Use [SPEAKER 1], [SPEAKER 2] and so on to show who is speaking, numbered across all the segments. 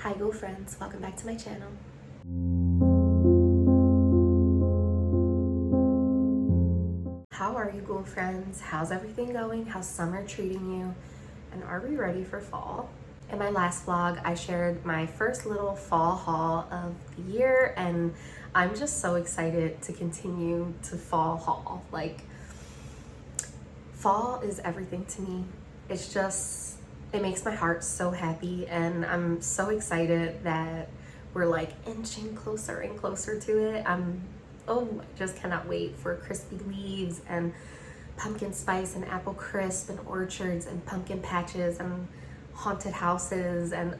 [SPEAKER 1] Hi Ghoulfriends, welcome back to my channel. How are you Ghoulfriends? How's everything going? How's summer treating you? And are we ready for fall? In my last vlog, I shared my first little fall haul of the year, and I'm just so excited to continue to fall haul. Like, fall is everything to me. It makes my heart so happy, and I'm so excited that we're like inching closer and closer to it. I just cannot wait for crispy leaves and pumpkin spice and apple crisp and orchards and pumpkin patches and haunted houses and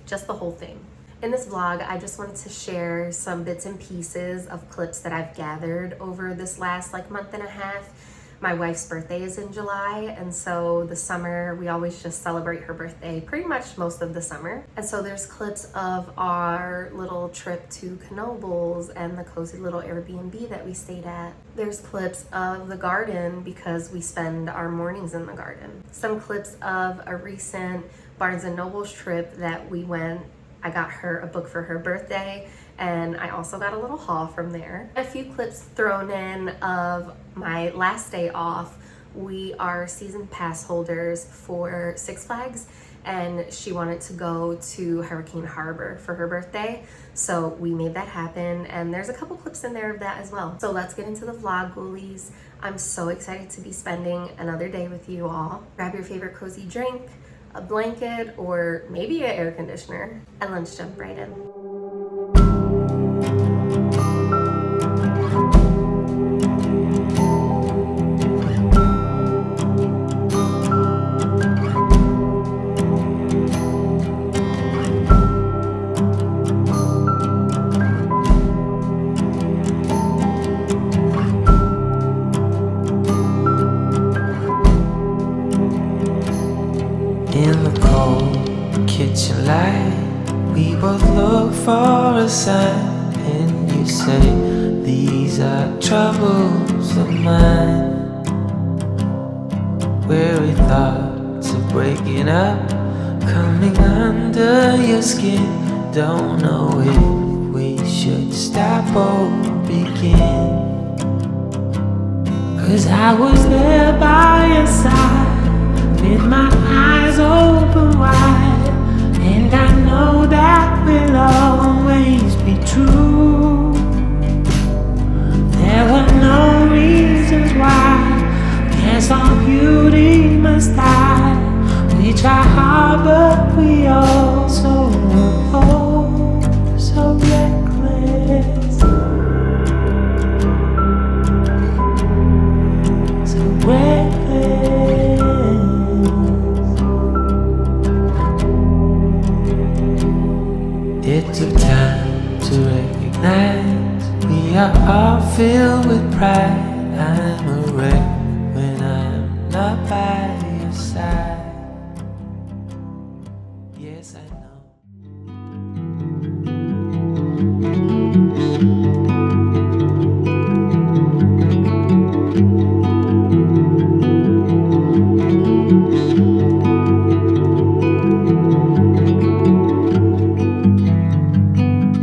[SPEAKER 1] just the whole thing. In this vlog, I just wanted to share some bits and pieces of clips that I've gathered over this last month and a half. My wife's birthday is in July, and so the summer, we always just celebrate her birthday pretty much most of the summer. And so there's clips of our little trip to Knoebels and the cozy little Airbnb that we stayed at. There's clips of the garden because we spend our mornings in the garden. Some clips of a recent Barnes & Noble's trip that we went. I got her a book for her birthday, and I also got a little haul from there. A few clips thrown in of my last day off. We are season pass holders for Six Flags, and she wanted to go to Hurricane Harbor for her birthday, so we made that happen, and there's a couple clips in there of that as well. So let's get into the vlog, ghoulies. I'm so excited to be spending another day with you all. Grab your favorite cozy drink, a blanket, or maybe an air conditioner, and let's jump right in.
[SPEAKER 2] In the cold kitchen light, we both look for a sign, and you say, these are troubles of mine. Weary thoughts of breaking up, coming under your skin. Don't know if we should stop or begin. 'Cause I was there by your side, with my eyes open wide, and I know that will always be true. There were no reasons why. Guess all beauty must die. We try hard, but we also oh, so reckless, so reckless. It took time to recognize we are all filled with pride. I'm a wreck when I'm not by your side. Yes, I know.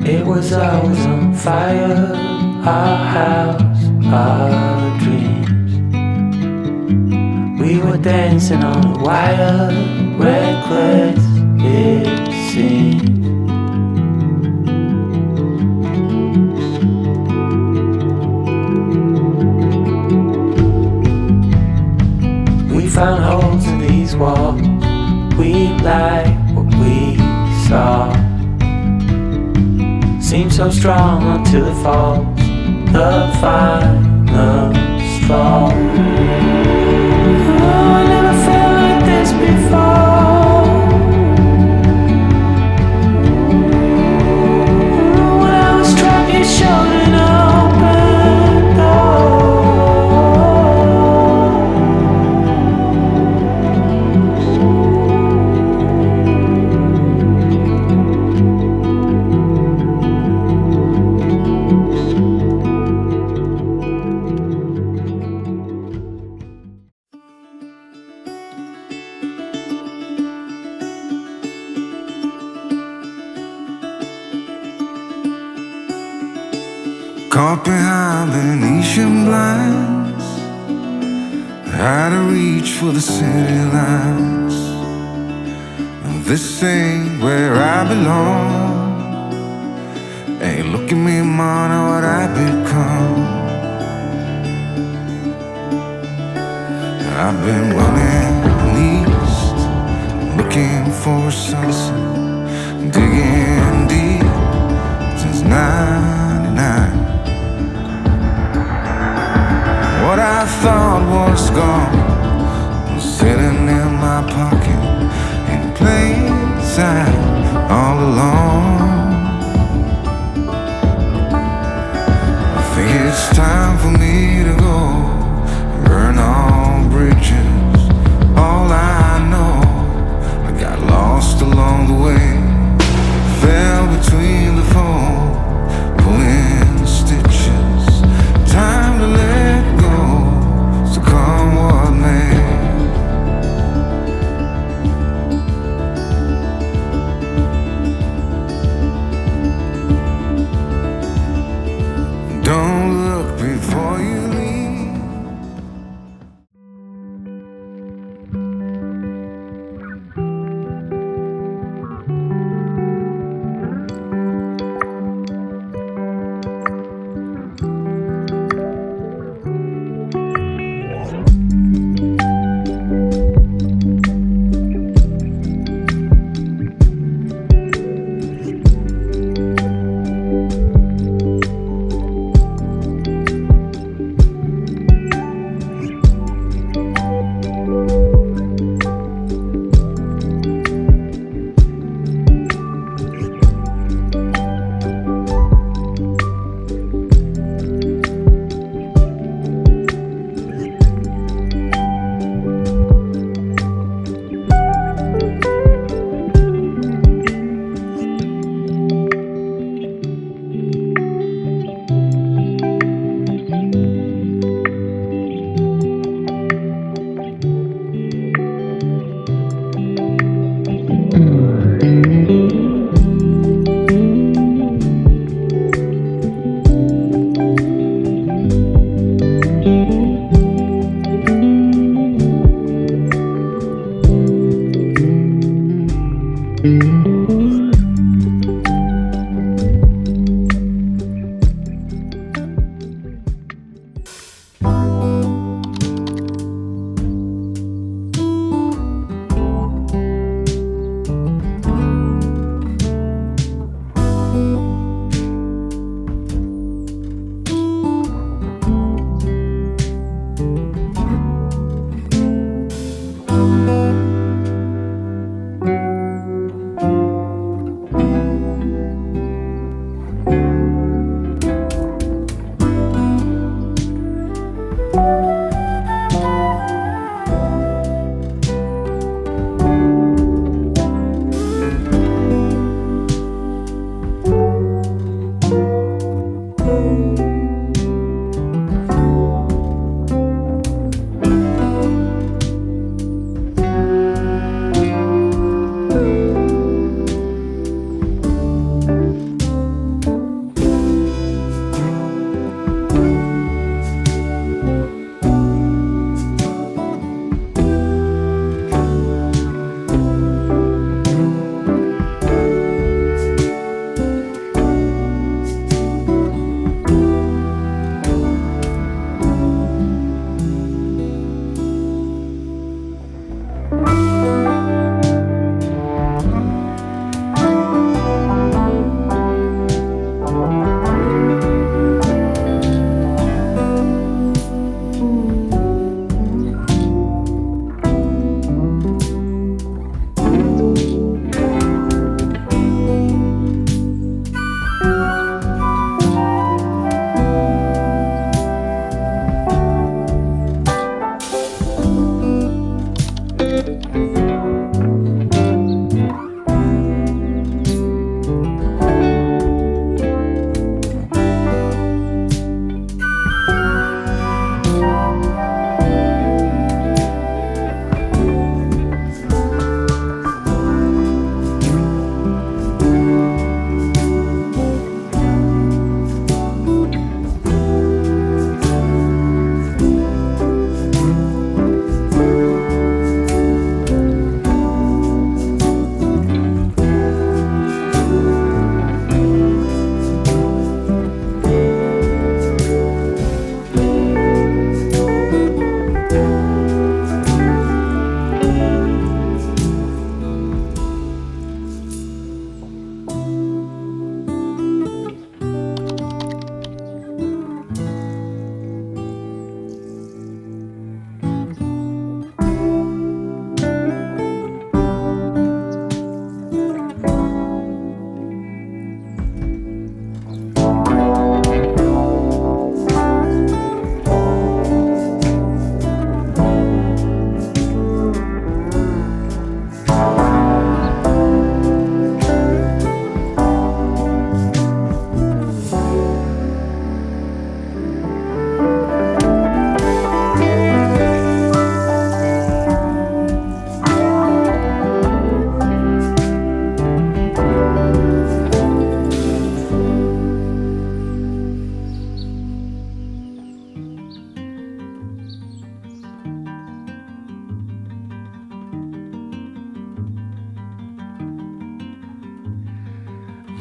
[SPEAKER 2] It was always on fire, our house, our dreams. We were dancing on a wire, reckless it seemed. We found holes in these walls, we like what we saw. Seems so strong until it falls, the final straw. Oh, I never felt like this before. When I was trapped, you showed an open door.
[SPEAKER 3] Caught behind Venetian blinds, out of reach for the city lights. This ain't where I belong. Hey, look at me, man, what I become. I've been running east, looking for a sunset, digging deep since '99. What I thought was gone was sitting in my pocket in plain sight all along. I think it's time for me to go, burn all bridges. All I know, I got lost along the way, fell between the foam, pulling stitches. Time to let go, so come what may. Don't look before you leave.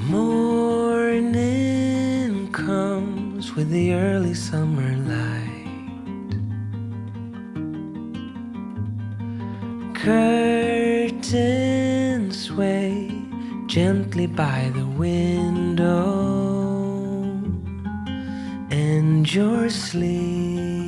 [SPEAKER 2] Morning comes with the early summer light. Curtains sway gently by the window, and you're sleeping.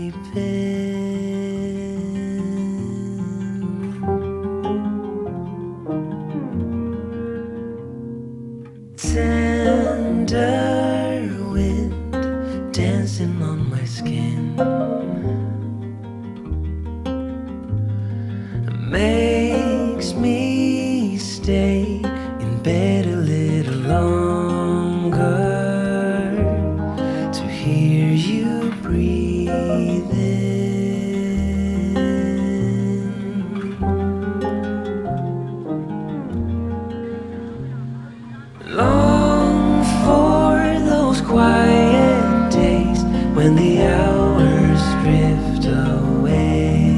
[SPEAKER 2] Tender wind dancing on my skin makes me stay in bed a little longer to hear you breathing. Long for those quiet days when the hours drift away.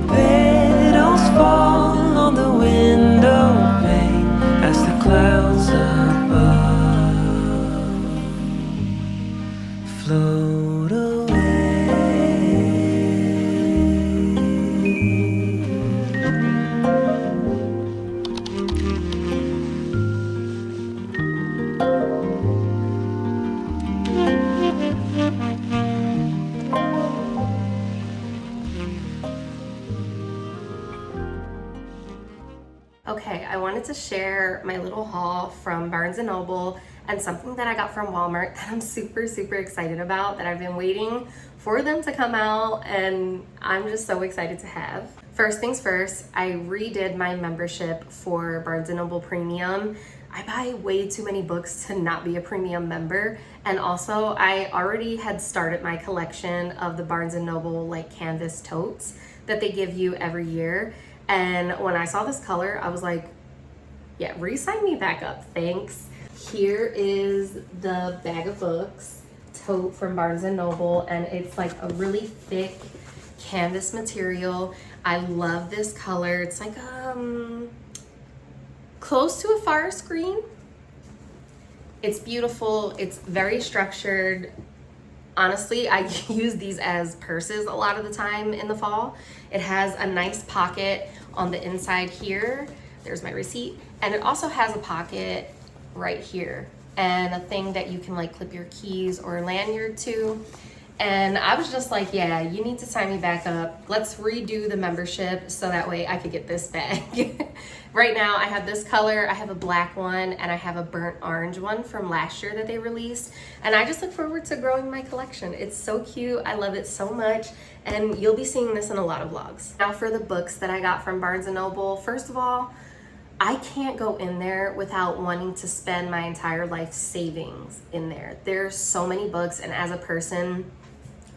[SPEAKER 2] Petals fall on the window pane as the clouds above float away.
[SPEAKER 1] Okay, I wanted to share my little haul from Barnes & Noble and something that I got from Walmart that I'm super excited about, that I've been waiting for them to come out, and I'm just so excited to have. First things first, I redid my membership for Barnes & Noble Premium. I buy way too many books to not be a premium member, and also I already had started my collection of the Barnes & Noble like canvas totes that they give you every year. And when I saw this color, I was like, yeah, re-sign me back up, thanks. Here is the bag of books tote from Barnes & Noble, and it's like a really thick canvas material. I love this color. It's like close to a forest green. It's beautiful. It's very structured. Honestly, I use these as purses a lot of the time in the fall. It has a nice pocket on the inside here. There's my receipt. And it also has a pocket right here and a thing that you can like clip your keys or lanyard to. And I was just like, yeah, you need to sign me back up. Let's redo the membership so that way I could get this bag. Right now I have this color, I have a black one, and I have a burnt orange one from last year that they released. And I just look forward to growing my collection. It's so cute, I love it so much, and you'll be seeing this in a lot of vlogs. Now for the books that I got from Barnes & Noble, first of all, I can't go in there without wanting to spend my entire life savings in there. There's so many books, and as a person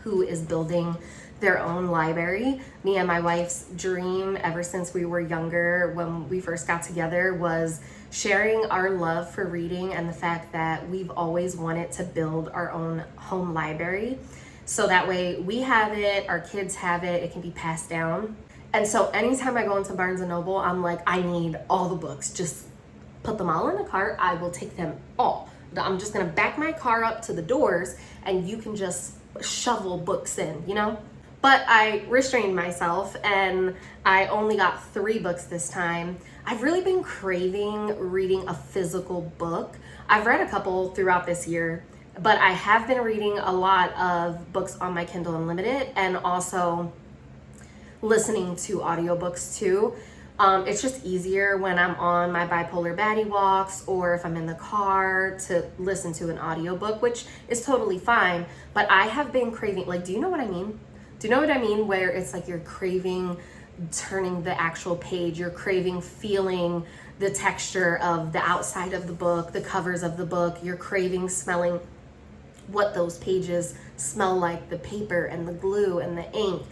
[SPEAKER 1] who is building their own library, me and my wife's dream ever since we were younger, when we first got together, was sharing our love for reading and the fact that we've always wanted to build our own home library. So that way we have it, our kids have it, it can be passed down. And so anytime I go into Barnes & Noble, I'm like, I need all the books. Just put them all in the cart. I will take them all. I'm just gonna back my car up to the doors and you can just shovel books in, you know? But I restrained myself and I only got 3 books this time. I've really been craving reading a physical book. I've read a couple throughout this year, but I have been reading a lot of books on my Kindle Unlimited and also listening to audiobooks too. It's just easier when I'm on my bipolar baddie walks or if I'm in the car to listen to an audiobook, which is totally fine. But I have been craving, like, do you know what I mean? Do you know what I mean? Where it's like you're craving turning the actual page, you're craving feeling the texture of the outside of the book, the covers of the book, you're craving smelling what those pages smell like, the paper and the glue and the ink.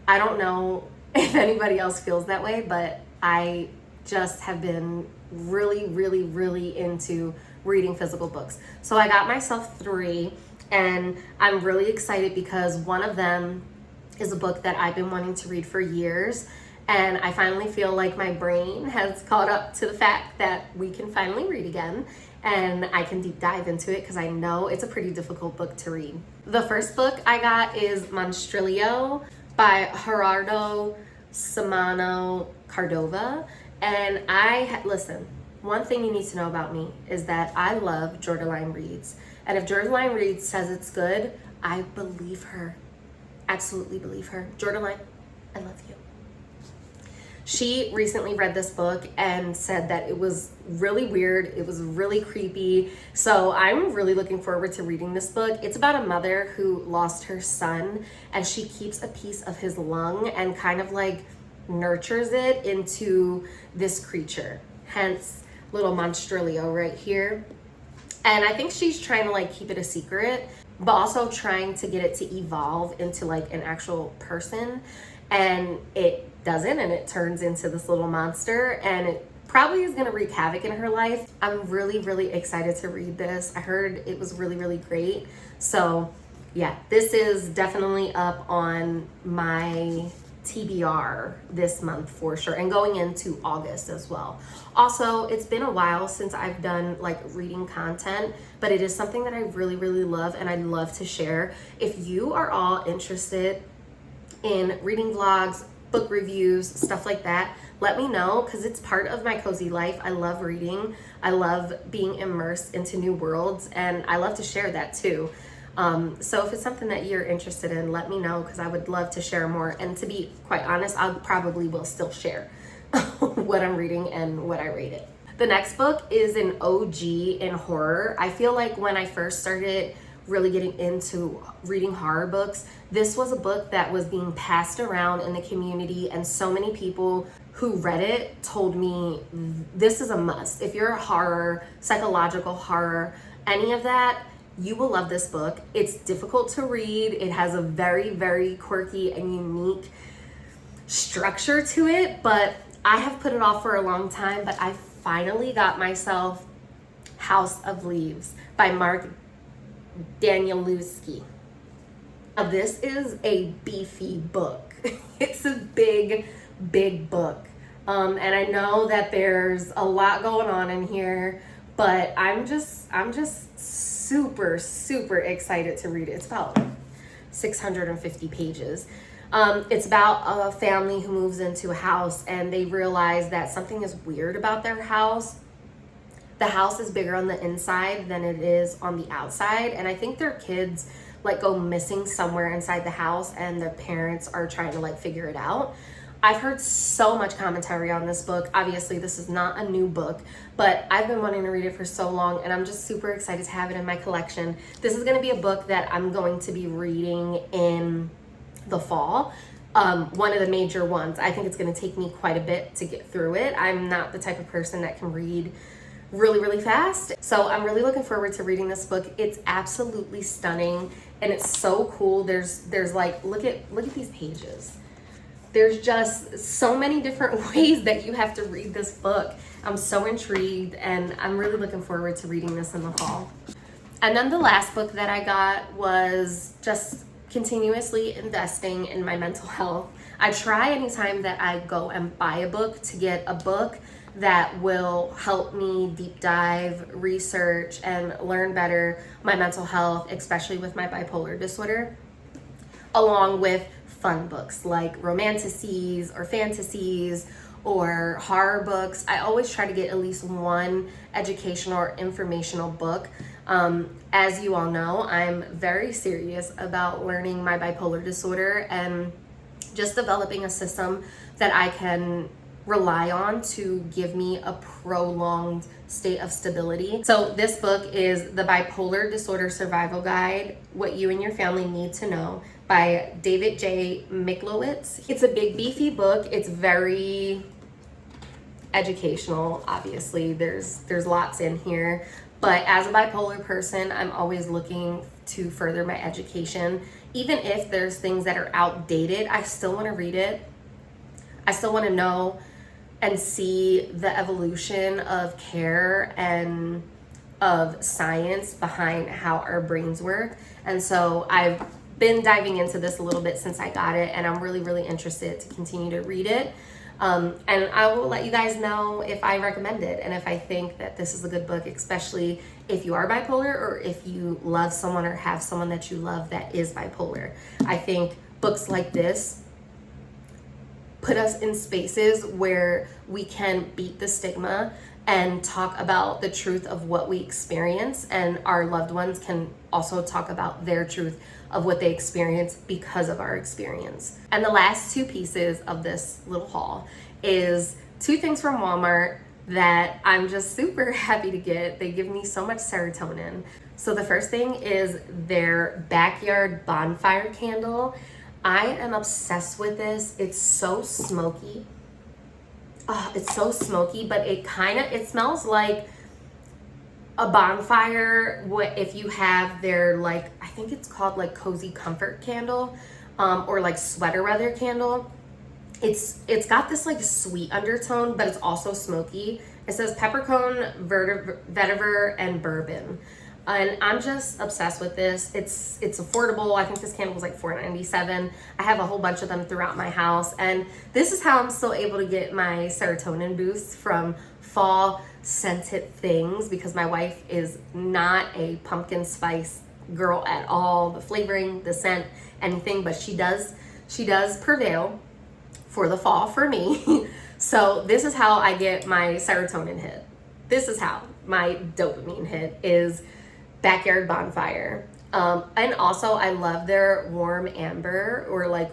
[SPEAKER 1] I don't know if anybody else feels that way, but I just have been really into reading physical books. So I got myself 3 and I'm really excited because one of them is a book that I've been wanting to read for years, and I finally feel like my brain has caught up to the fact that we can finally read again, and I can deep dive into it because I know it's a pretty difficult book to read. The first book I got is Monstrillo by Gerardo Samano Cordova, and listen, one thing you need to know about me is that I love Jordaline Reads, and if Jordaline Reads says it's good, I believe her. Absolutely believe her. Jordaline, I love you. She recently read this book and said that it was really weird, it was really creepy, so I'm really looking forward to reading this book. It's about a mother who lost her son, and she keeps a piece of his lung and kind of like nurtures it into this creature, hence little Monstrillo right here. And I think she's trying to like keep it a secret, but also trying to get it to evolve into like an actual person, and it doesn't, and it turns into this little monster, and it probably is going to wreak havoc in her life. I'm really excited to read this. I heard it was really great, so yeah, this is definitely up on my TBR this month for sure, and going into August as well. Also, it's been a while since I've done like reading content, but it is something that I really love and I'd love to share. If you are all interested in reading vlogs, book reviews, stuff like that, let me know, because it's part of my cozy life. I love reading, I love being immersed into new worlds, and I love to share that too. So if it's something that you're interested in, let me know, because I would love to share more. And to be quite honest, I probably will still share what I'm reading and what I rate it. The next book is an OG in horror. I feel like when I first started really getting into reading horror books, this was a book that was being passed around in the community, and so many people who read it told me this is a must. If you're a horror, psychological horror, any of that, you will love this book. It's difficult to read. It has a very quirky and unique structure to it, but I have put it off for a long time, but I finally got myself House of Leaves by Mark Danielewski. Now, this is a beefy book. It's a big book. And I know that there's a lot going on in here, but I'm just super excited to read it. It's about 650 pages. It's about a family who moves into a house, and they realize that something is weird about their house. The house is bigger on the inside than it is on the outside, and I think their kids like go missing somewhere inside the house, and their parents are trying to like figure it out. I've heard so much commentary on this book. Obviously, this is not a new book, but I've been wanting to read it for so long, and I'm just super excited to have it in my collection. This is going to be a book that I'm going to be reading in the fall. One of the major ones. I think it's going to take me quite a bit to get through it. I'm not the type of person that can read really fast, so I'm really looking forward to reading this book. It's absolutely stunning, and it's so cool. There's like, look at these pages. There's just so many different ways that you have to read this book. I'm so intrigued, and I'm really looking forward to reading this in the fall. And then the last book that I got was just continuously investing in my mental health. I try anytime that I go and buy a book to get a book that will help me deep dive, research, and learn better my mental health, especially with my bipolar disorder, along with fun books like romanticies or fantasies or horror books. I always try to get at least one educational or informational book. As you all know, I'm very serious about learning my bipolar disorder and just developing a system that I can rely on to give me a prolonged state of stability. So this book is The Bipolar Disorder Survival Guide, What You and Your Family Need to Know by David J. Miklowitz. It's a big beefy book. It's very educational. Obviously, there's lots in here, but as a bipolar person, I'm always looking to further my education. Even if there's things that are outdated, I still want to read it. I still want to know and see the evolution of care and of science behind how our brains work. And so I've been diving into this a little bit since I got it, and I'm really interested to continue to read it. And I will let you guys know if I recommend it and if I think that this is a good book, especially if you are bipolar or if you love someone or have someone that you love that is bipolar. I think books like this put us in spaces where we can beat the stigma and talk about the truth of what we experience, and our loved ones can also talk about their truth of what they experience because of our experience. And the last two pieces of this little haul is two things from Walmart that I'm just super happy to get. They give me so much serotonin. So the first thing is their backyard bonfire candle. I am obsessed with this. It's so smoky. Oh, it's so smoky, but it smells like a bonfire. What if you have their, like, I think it's called like cozy comfort candle, or like sweater weather candle. It's got this like sweet undertone, but it's also smoky. It says peppercorn, vetiver, and bourbon. And I'm just obsessed with this. It's affordable. I think this candle was like $4.97. I have a whole bunch of them throughout my house. And this is how I'm still able to get my serotonin boost from fall scented things, because my wife is not a pumpkin spice girl at all. The flavoring, the scent, anything, but she does prevail for the fall for me. So this is how I get my serotonin hit. This is how my dopamine hit is backyard bonfire. And also I love their warm amber, or like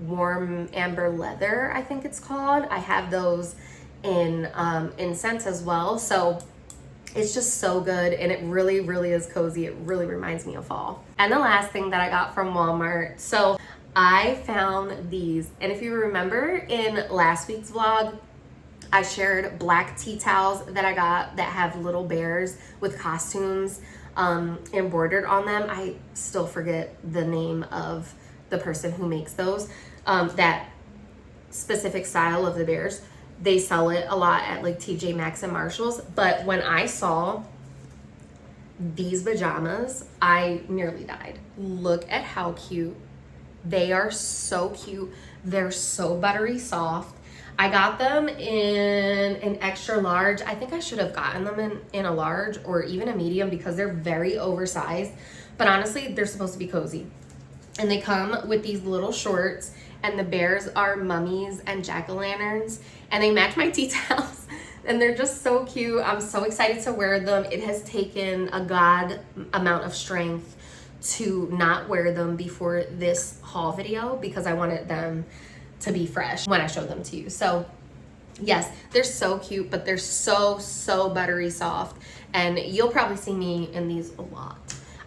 [SPEAKER 1] warm amber leather, I think it's called. I have those in scents as well. So it's just so good, and it really, really is cozy. It really reminds me of fall. And the last thing that I got from Walmart. So I found these, and if you remember in last week's vlog, I shared black tea towels that I got that have little bears with costumes embroidered on them. I still forget the name of the person who makes those, that specific style of the bears. They sell it a lot at like TJ Maxx and Marshalls. But when I saw these pajamas, I nearly died. Look at how cute. They are so cute. They're so buttery soft. I got them in an extra large. I think I should have gotten them in a large or even a medium, because they're very oversized. But honestly, they're supposed to be cozy. And they come with these little shorts, and the bears are mummies and jack-o'-lanterns, and they match my tea towels. And they're just so cute. I'm so excited to wear them. It has taken a god amount of strength to not wear them before this haul video, because I wanted them to be fresh when I show them to you. So yes, they're so cute, but they're so buttery soft, and you'll probably see me in these a lot.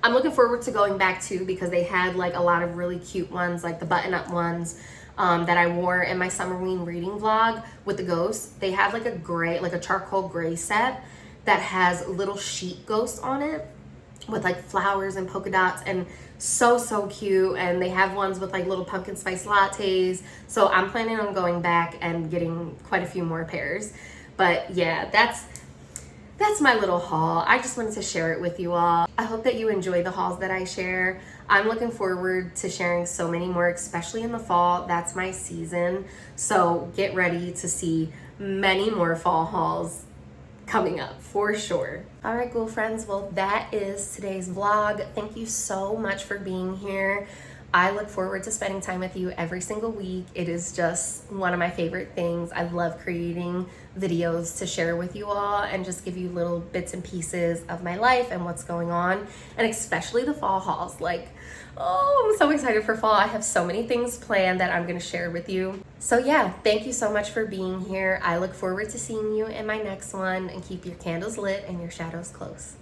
[SPEAKER 1] I'm looking forward to going back too, because they had like a lot of really cute ones, like the button-up ones that I wore in my Summerween reading vlog with the ghosts. They have like a gray, like a charcoal gray set that has little sheet ghosts on it with like flowers and polka dots, and so cute. And they have ones with like little pumpkin spice lattes. So I'm planning on going back and getting quite a few more pairs. But yeah, that's my little haul. I just wanted to share it with you all. I hope that you enjoy the hauls that I share. I'm looking forward to sharing so many more, especially in the fall. That's my season. So get ready to see many more fall hauls coming up for sure. All right, ghoul friends, well, that is today's vlog. Thank you so much for being here. I look forward to spending time with you every single week. It is just one of my favorite things. I love creating videos to share with you all and just give you little bits and pieces of my life and what's going on, and especially the fall hauls. Like, oh, I'm so excited for fall. I have so many things planned that I'm going to share with you. So yeah, thank you so much for being here. I look forward to seeing you in my next one, and keep your candles lit and your shadows close.